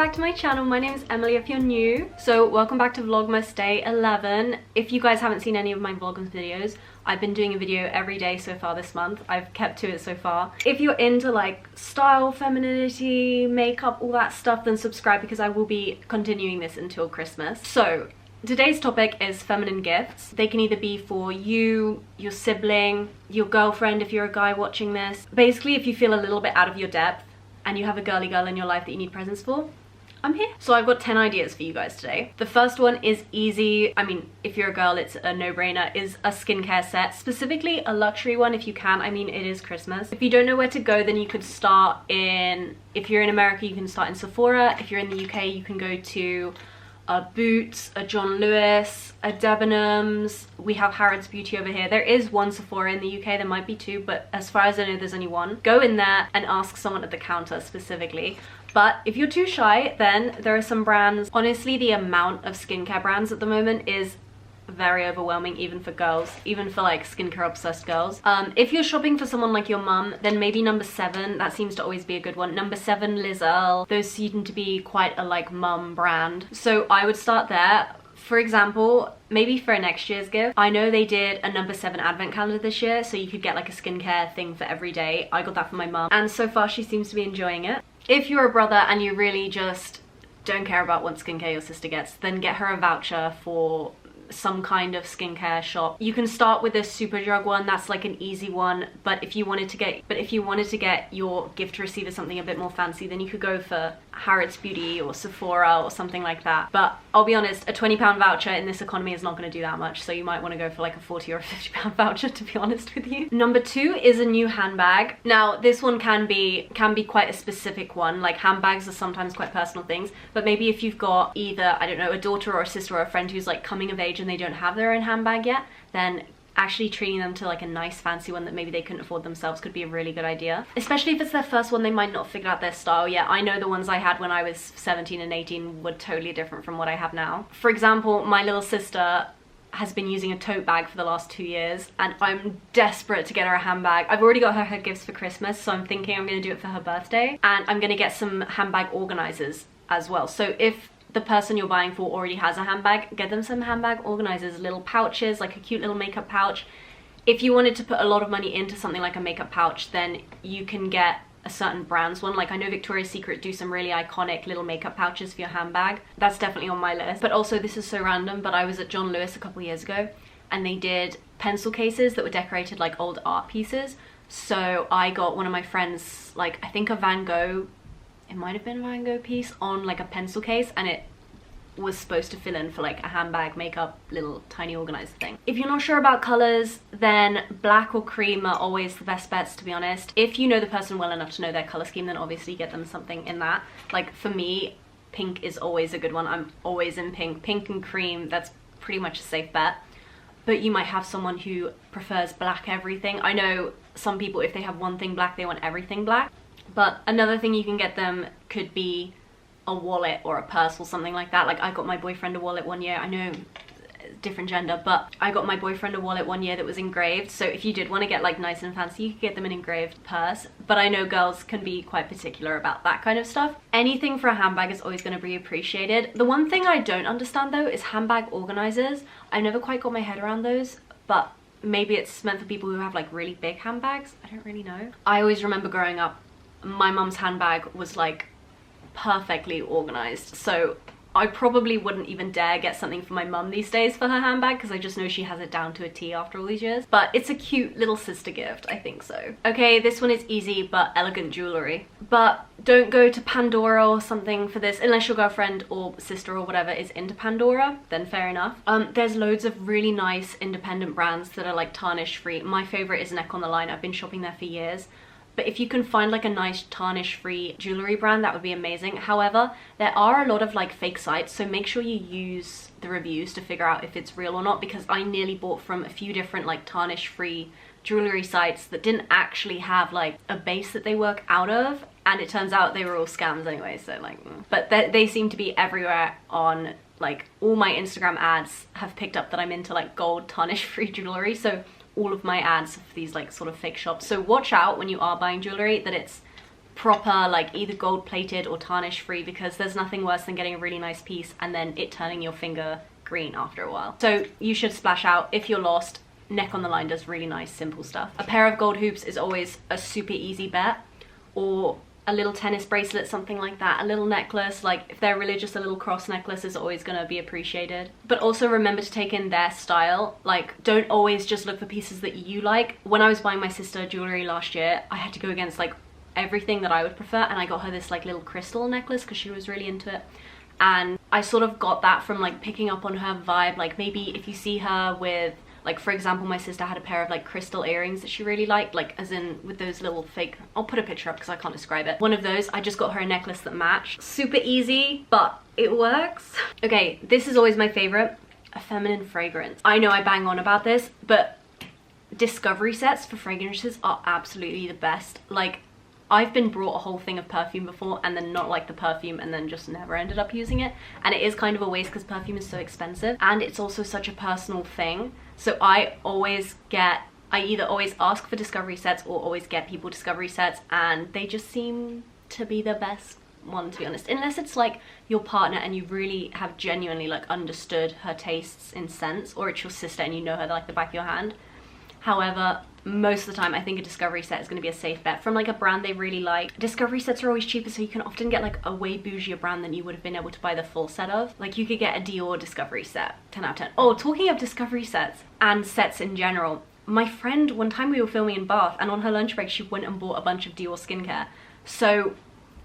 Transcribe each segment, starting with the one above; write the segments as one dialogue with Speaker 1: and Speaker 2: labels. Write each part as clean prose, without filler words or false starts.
Speaker 1: back to my channel. My name is Emily if you're new. So welcome back to Vlogmas Day 11. If you guys haven't seen any of my Vlogmas videos, I've been doing a video every day so far this month. I've kept to it so far. If you're into like style, femininity, makeup, all that stuff, then subscribe because I will be continuing this until Christmas. So today's topic is feminine gifts. They can either be for you, your sibling, your girlfriend if you're a guy watching this. Basically, if you feel a little bit out of your depth and you have a girly girl in your life that you need presents for, I'm here. So I've got 10 ideas for you guys today. The first one is easy. I mean, if you're a girl, it's a no-brainer, is a skincare set, specifically a luxury one if you can. I mean, it is Christmas. If you don't know where to go, then you could start in, if you're in America, you can start in Sephora. If you're in the UK, you can go to a Boots, a John Lewis, a Debenhams. We have Harrods Beauty over here. There is one Sephora in the UK, there might be two, but as far as I know, there's only one. Go in there and ask someone at the counter specifically. But if you're too shy, then there are some brands. Honestly, the amount of skincare brands at the moment is very overwhelming, even for girls, even for like skincare obsessed girls. If you're shopping for someone like your mum, then maybe number 7, that seems to always be a good one. Number 7, Liz Earle, those seem to be quite a like mum brand. So I would start there. For example, maybe for next year's gift, I know they did a number 7 advent calendar this year, so you could get like a skincare thing for every day. I got that for my mum, and so far she seems to be enjoying it. If you're a brother and you really just don't care about what skincare your sister gets, then get her a voucher for some kind of skincare shop. You can start with a Superdrug one, that's like an easy one, but if you wanted to get your gift receiver something a bit more fancy, then you could go for Harrods Beauty or Sephora or something like that. But I'll be honest, a £20 voucher in this economy is not going to do that much, so you might want to go for like a £40 or a £50 voucher, to be honest with you. Number 2 is a new handbag. Now this one can be quite a specific one. Like, handbags are sometimes quite personal things, but maybe if you've got either, I don't know, a daughter or a sister or a friend who's like coming of age and they don't have their own handbag yet, then actually treating them to like a nice fancy one that maybe they couldn't afford themselves could be a really good idea. Especially if it's their first one, they might not figure out their style yet. I know the ones I had when I was 17 and 18 were totally different from what I have now. For example, my little sister has been using a tote bag for the last 2 years, and I'm desperate to get her a handbag. I've already got her gifts for Christmas, so I'm thinking I'm going to do it for her birthday, and I'm going to get some handbag organizers as well. So if the person you're buying for already has a handbag, get them some handbag organizers, little pouches, like a cute little makeup pouch. If you wanted to put a lot of money into something like a makeup pouch, then you can get a certain brand's one. Like, I know Victoria's Secret do some really iconic little makeup pouches for your handbag. That's definitely on my list. But also, this is so random, but I was at John Lewis a couple years ago and they did pencil cases that were decorated like old art pieces. So I got one of my friends, like, I think a Van Gogh, it might have been a Van Gogh piece on like a pencil case, and it was supposed to fill in for like a handbag, makeup, little tiny organizer thing. If you're not sure about colors, then black or cream are always the best bets, to be honest. If you know the person well enough to know their color scheme, then obviously get them something in that. Like, for me, pink is always a good one. I'm always in pink. Pink and cream, that's pretty much a safe bet. But you might have someone who prefers black everything. I know some people, if they have one thing black, they want everything black. But another thing you can get them could be a wallet or a purse or something like that. Like, I got my boyfriend a wallet one year. I know, different gender, but I got my boyfriend a wallet one year that was engraved. So if you did want to get like nice and fancy, you could get them an engraved purse. But I know girls can be quite particular about that kind of stuff. Anything for a handbag is always going to be appreciated. The one thing I don't understand though is handbag organizers. I've never quite got my head around those, but maybe it's meant for people who have like really big handbags. I don't really know. I always remember growing up, my mum's handbag was like perfectly organized, so I probably wouldn't even dare get something for my mum these days for her handbag, because I just know she has it down to a T after all these years. But it's a cute little sister gift, I think so. Okay, this one is easy but elegant jewelry. But don't go to Pandora or something for this, unless your girlfriend or sister or whatever is into Pandora, then fair enough. There's loads of really nice independent brands that are like tarnish free. My favorite is Neck on the Line. I've been shopping there for years. But if you can find like a nice tarnish-free jewelry brand, that would be amazing. However, there are a lot of like fake sites, so make sure you use the reviews to figure out if it's real or not, because I nearly bought from a few different like tarnish-free jewelry sites that didn't actually have like a base that they work out of, and it turns out they were all scams anyway, so like, but they seem to be everywhere on, like, all my Instagram ads have picked up that I'm into like gold tarnish-free jewelry, so all of my ads for these like sort of fake shops. So watch out when you are buying jewelry that it's proper, like either gold plated or tarnish free, because there's nothing worse than getting a really nice piece and then it turning your finger green after a while. So you should splash out if you're lost. Neck on the Line does really nice simple stuff. A pair of gold hoops is always a super easy bet, or a little tennis bracelet, something like that. A little necklace, like if they're religious, a little cross necklace is always gonna be appreciated. But also remember to take in their style. Like, don't always just look for pieces that you like. When I was buying my sister jewelry last year, I had to go against like everything that I would prefer, and I got her this like little crystal necklace because she was really into it. And I sort of got that from like picking up on her vibe. Like maybe if you see her with, like for example, my sister had a pair of like crystal earrings that she really liked, like as in with those little fake, I'll put a picture up because I can't describe it. One of those, I just got her a necklace that matched. Super easy, but it works. Okay, this is always my favorite, a feminine fragrance. I know I bang on about this, but discovery sets for fragrances are absolutely the best. Like, I've been brought a whole thing of perfume before and then not like the perfume and then just never ended up using it. And it is kind of a waste because perfume is so expensive and it's also such a personal thing. So I either always ask for discovery sets or always get people discovery sets, and they just seem to be the best one, to be honest. Unless it's like your partner and you really have genuinely like understood her tastes in scents, or it's your sister and you know her like the back of your hand. However, most of the time I think a discovery set is going to be a safe bet from like a brand they really like. Discovery sets are always cheaper, so you can often get like a way bougier brand than you would have been able to buy the full set of. Like you could get a Dior discovery set, 10 out of 10. Oh, talking of discovery sets and sets in general, my friend, one time we were filming in Bath and on her lunch break she went and bought a bunch of Dior skincare. So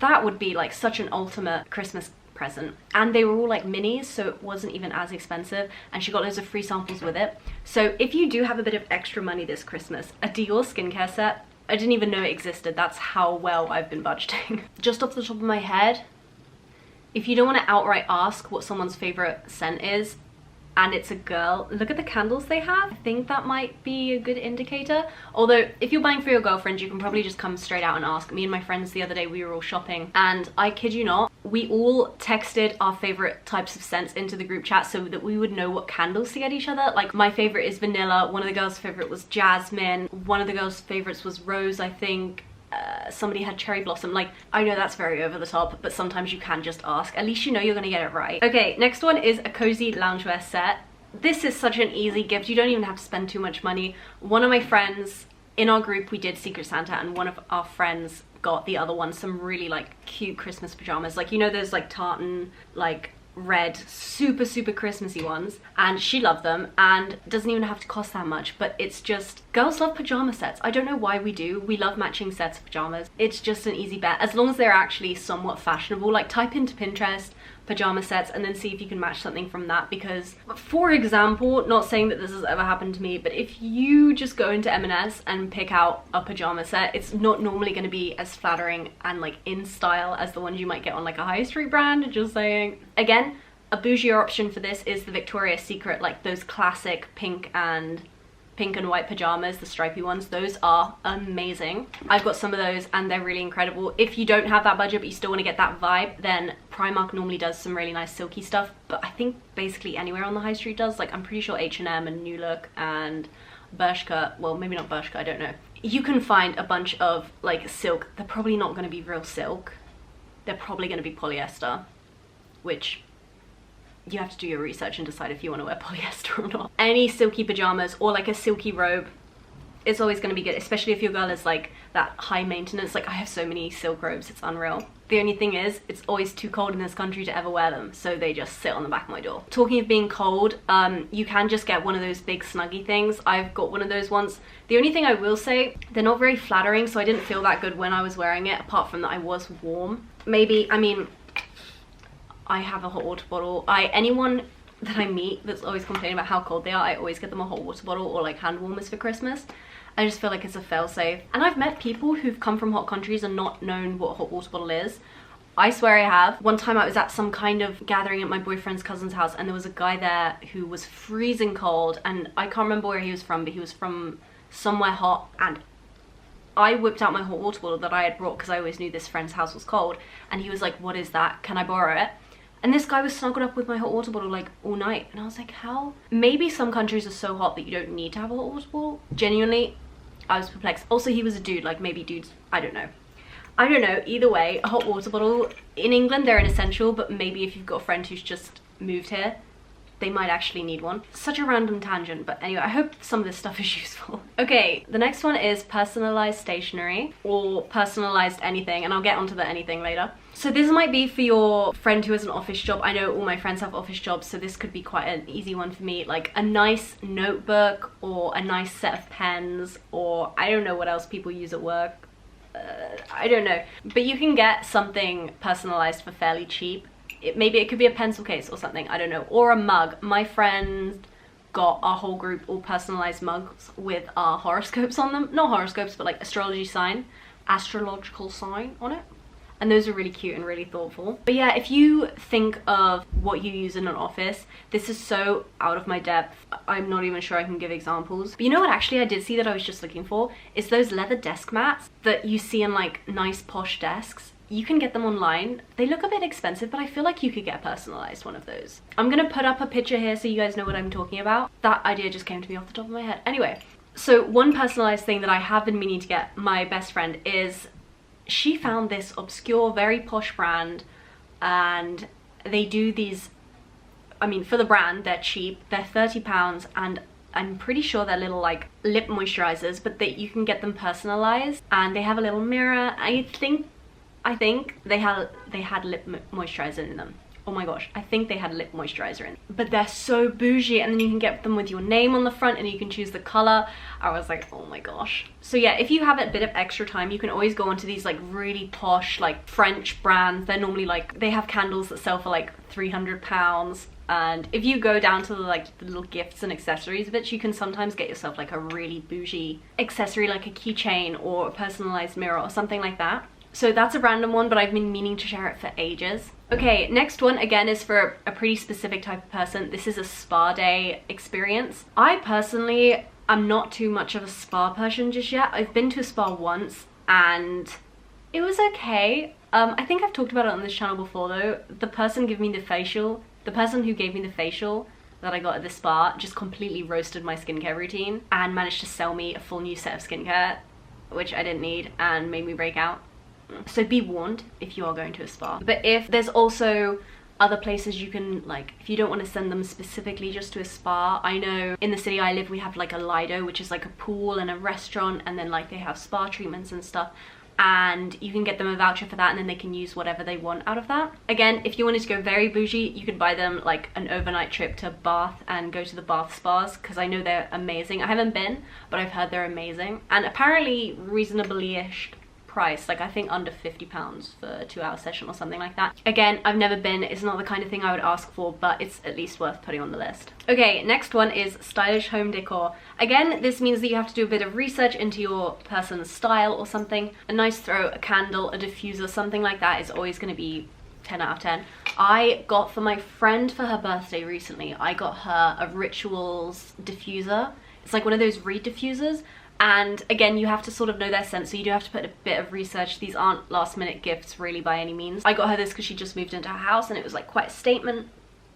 Speaker 1: that would be like such an ultimate Christmas present, and they were all like minis, so it wasn't even as expensive, and she got loads of free samples with it. So if you do have a bit of extra money this Christmas, a Dior skincare set, I didn't even know it existed. That's how well I've been budgeting. Just off the top of my head, if you don't want to outright ask what someone's favorite scent is and it's a girl, look at the candles they have. I think that might be a good indicator. Although if you're buying for your girlfriend, you can probably just come straight out and ask. Me and my friends the other day, we were all shopping, and I kid you not, we all texted our favorite types of scents into the group chat so that we would know what candles to get each other. Like my favorite is vanilla, one of the girls' favorite was jasmine, one of the girls' favorites was rose, I think. Somebody had cherry blossom. Like, I know that's very over the top, but sometimes you can just ask. At least you know you're gonna get it right. Okay, next one is a cozy loungewear set. This is such an easy gift. You don't even have to spend too much money. One of my friends in our group, we did Secret Santa, and one of our friends got the other one some really like cute Christmas pajamas. Like, you know those like tartan, like red, super Christmassy ones, and she loved them, and it doesn't even have to cost that much. But it's just, girls love pajama sets. I don't know why we do. We love matching sets of pajamas. It's just an easy bet, as long as they're actually somewhat fashionable. Like, type into Pinterest pajama sets and then see if you can match something from that. Because for example, not saying that this has ever happened to me, but if you just go into M&S and pick out a pajama set, it's not normally going to be as flattering and like in style as the ones you might get on like a high street brand, just saying. Again, a bougier option for this is the Victoria's Secret, like those classic pink and white pajamas, the stripy ones. Those are amazing. I've got some of those and they're really incredible. If you don't have that budget but you still want to get that vibe, then Primark normally does some really nice silky stuff, but I think basically anywhere on the high street does. Like, I'm pretty sure H&M and New Look and Bershka, well maybe not Bershka, I don't know. You can find a bunch of like silk. They're probably not going to be real silk. They're probably going to be polyester, which you have to do your research and decide if you want to wear polyester or not. Any silky pajamas or like a silky robe is always going to be good, especially if your girl is like that high maintenance. Like, I have so many silk robes, it's unreal. The only thing is, it's always too cold in this country to ever wear them, so they just sit on the back of my door. Talking of being cold, you can just get one of those big snuggy things. I've got one of those ones. The only thing I will say, they're not very flattering, so I didn't feel that good when I was wearing it, apart from that I was warm. Maybe, I mean, I have a hot water bottle. Anyone that I meet that's always complaining about how cold they are, I always get them a hot water bottle or like hand warmers for Christmas. I just feel like it's a fail-safe. And I've met people who've come from hot countries and not known what a hot water bottle is. I swear I have. One time I was at some kind of gathering at my boyfriend's cousin's house, and there was a guy there who was freezing cold, and I can't remember where he was from, but he was from somewhere hot, and I whipped out my hot water bottle that I had brought because I always knew this friend's house was cold, and he was like, "What is that? Can I borrow it?" And this guy was snuggled up with my hot water bottle like all night, and I was like, how? Maybe some countries are so hot that you don't need to have a hot water bottle. Genuinely, I was perplexed. Also, he was a dude, like maybe dudes, I don't know. I don't know, either way, a hot water bottle, in England they're an essential, but maybe if you've got a friend who's just moved here, they might actually need one. Such a random tangent, but anyway, I hope some of this stuff is useful. Okay, the next one is personalized stationery or personalized anything, and I'll get onto the anything later. So this might be for your friend who has an office job. I know all my friends have office jobs, so this could be quite an easy one for me. Like a nice notebook or a nice set of pens, or I don't know what else people use at work. I don't know. But you can get something personalized for fairly cheap. Maybe it could be a pencil case or something, I don't know. Or a mug. My friend got our whole group all personalized mugs with our horoscopes on them. Not horoscopes, but like astrological sign on it. And those are really cute and really thoughtful. But yeah, if you think of what you use in an office, this is so out of my depth. I'm not even sure I can give examples. But you know what actually I did see that I was just looking for? Is those leather desk mats that you see in like nice posh desks. You can get them online. They look a bit expensive, but I feel like you could get a personalized one of those. I'm gonna put up a picture here so you guys know what I'm talking about. That idea just came to me off the top of my head. Anyway, so one personalized thing that I have been meaning to get my best friend is she found this obscure, very posh brand, and they do these, I mean, for the brand, they're cheap. They're £30, and I'm pretty sure they're little like lip moisturizers, but you can get them personalized, and they have a little mirror. I think they had lip moisturizer in them. Oh my gosh, I think they had lip moisturizer in. But they're so bougie, and then you can get them with your name on the front and you can choose the color. I was like, oh my gosh. So yeah, if you have a bit of extra time, you can always go onto these like really posh like French brands. They're normally like, they have candles that sell for like £300. And if you go down to the like the little gifts and accessories bits, you can sometimes get yourself like a really bougie accessory, like a keychain or a personalized mirror or something like that. So that's a random one, but I've been meaning to share it for ages. Okay, next one again is for a pretty specific type of person. This is a spa day experience. I personally am not too much of a spa person just yet. I've been to a spa once and it was okay. I think I've talked about it on this channel before though. The person who gave me the facial that I got at the spa just completely roasted my skincare routine and managed to sell me a full new set of skincare, which I didn't need, and made me break out. So be warned if you are going to a spa. But if there's also other places you can, like, if you don't want to send them specifically just to a spa, I know in the city I live we have like a Lido, which is like a pool and a restaurant, and then like they have spa treatments and stuff, and you can get them a voucher for that, and then they can use whatever they want out of that. Again, if you wanted to go very bougie, you could buy them like an overnight trip to Bath and go to the Bath spas, because I know they're amazing. I haven't been, but I've heard they're amazing, and apparently reasonably-ish price, like I think under £50 for a 2-hour session or something like that. Again, I've never been, it's not the kind of thing I would ask for, but it's at least worth putting on the list. Okay, next one is stylish home decor. Again, this means that you have to do a bit of research into your person's style or something. A nice throw, a candle, a diffuser, something like that is always going to be 10 out of 10. I got for my friend for her birthday recently, I got her a Rituals diffuser. It's like one of those reed diffusers. And again, you have to sort of know their scent, so you do have to put a bit of research. These aren't last minute gifts really by any means. I got her this because she just moved into her house and it was like quite a statement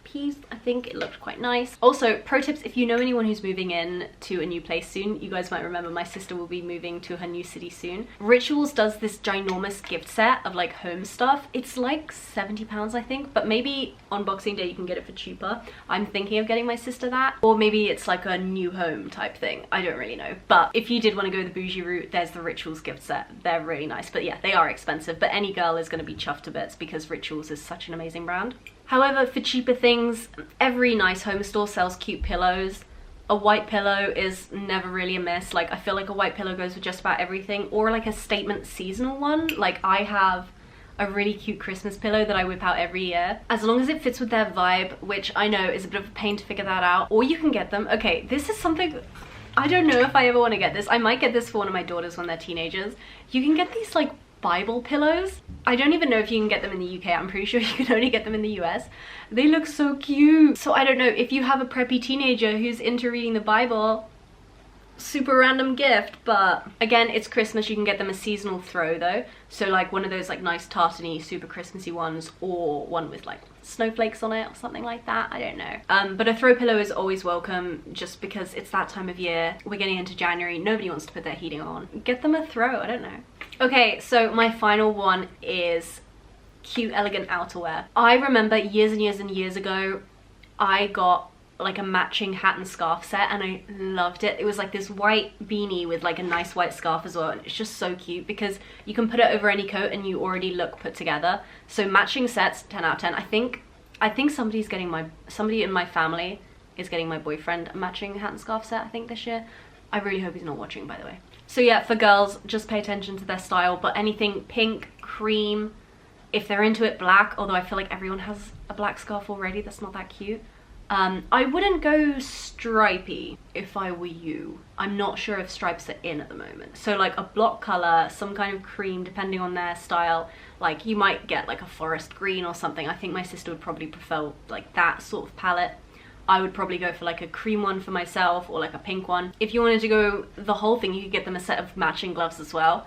Speaker 1: piece. I think it looked quite nice. Also, pro tips, if you know anyone who's moving in to a new place soon, you guys might remember my sister will be moving to her new city soon. Rituals does this ginormous gift set of like home stuff. It's like £70 I think, but maybe on Boxing Day you can get it for cheaper. I'm thinking of getting my sister that, or maybe it's like a new home type thing. I don't really know, but if you did want to go the bougie route, there's the Rituals gift set. They're really nice, but yeah, they are expensive, but any girl is going to be chuffed to bits because Rituals is such an amazing brand. However, for cheaper things, every nice home store sells cute pillows. A white pillow is never really a miss. Like, I feel like a white pillow goes with just about everything, or like a statement seasonal one. Like, I have a really cute Christmas pillow that I whip out every year, as long as it fits with their vibe, which I know is a bit of a pain to figure that out. Or you can get them, okay, this is something, I don't know if I ever want to get this. I might get this for one of my daughters when they're teenagers. You can get these like Bible pillows. I don't even know if you can get them in the UK. I'm pretty sure you can only get them in the US. They look so cute. So I don't know, if you have a preppy teenager who's into reading the Bible, super random gift. But again, it's Christmas, you can get them a seasonal throw though. So like one of those like nice tartany, super Christmassy ones, or one with like snowflakes on it or something like that. I don't know. But a throw pillow is always welcome, just because it's that time of year. We're getting into January, nobody wants to put their heating on. Get them a throw, I don't know. Okay, so my final one is cute, elegant outerwear. I remember years and years and years ago, I got like a matching hat and scarf set and I loved it. It was like this white beanie with like a nice white scarf as well, and it's just so cute because you can put it over any coat and you already look put together. So matching sets, 10 out of 10. I think somebody in my family is getting my boyfriend a matching hat and scarf set, I think, this year. I really hope he's not watching, by the way. So yeah, for girls, just pay attention to their style, but anything pink, cream, if they're into it, black, although I feel like everyone has a black scarf already, that's not that cute. I wouldn't go stripy if I were you. I'm not sure if stripes are in at the moment. So like a block color, some kind of cream, depending on their style. Like you might get like a forest green or something. I think my sister would probably prefer like that sort of palette. I would probably go for like a cream one for myself or like a pink one. If you wanted to go the whole thing, you could get them a set of matching gloves as well.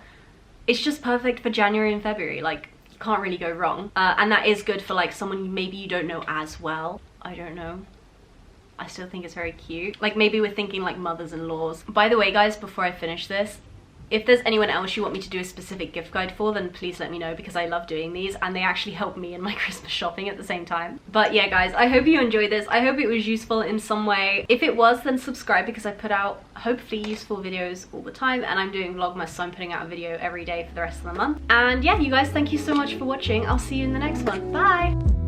Speaker 1: It's just perfect for January and February. Like, you can't really go wrong. And that is good for like someone maybe you don't know as well. I don't know. I still think it's very cute. Like maybe we're thinking like mothers-in-laws. By the way, guys, before I finish this, if there's anyone else you want me to do a specific gift guide for, then please let me know, because I love doing these and they actually help me in my Christmas shopping at the same time. But yeah, guys, I hope you enjoyed this. I hope it was useful in some way. If it was, then subscribe, because I put out hopefully useful videos all the time, and I'm doing vlogmas, so I'm putting out a video every day for the rest of the month. And yeah, you guys, thank you so much for watching. I'll see you in the next one. Bye!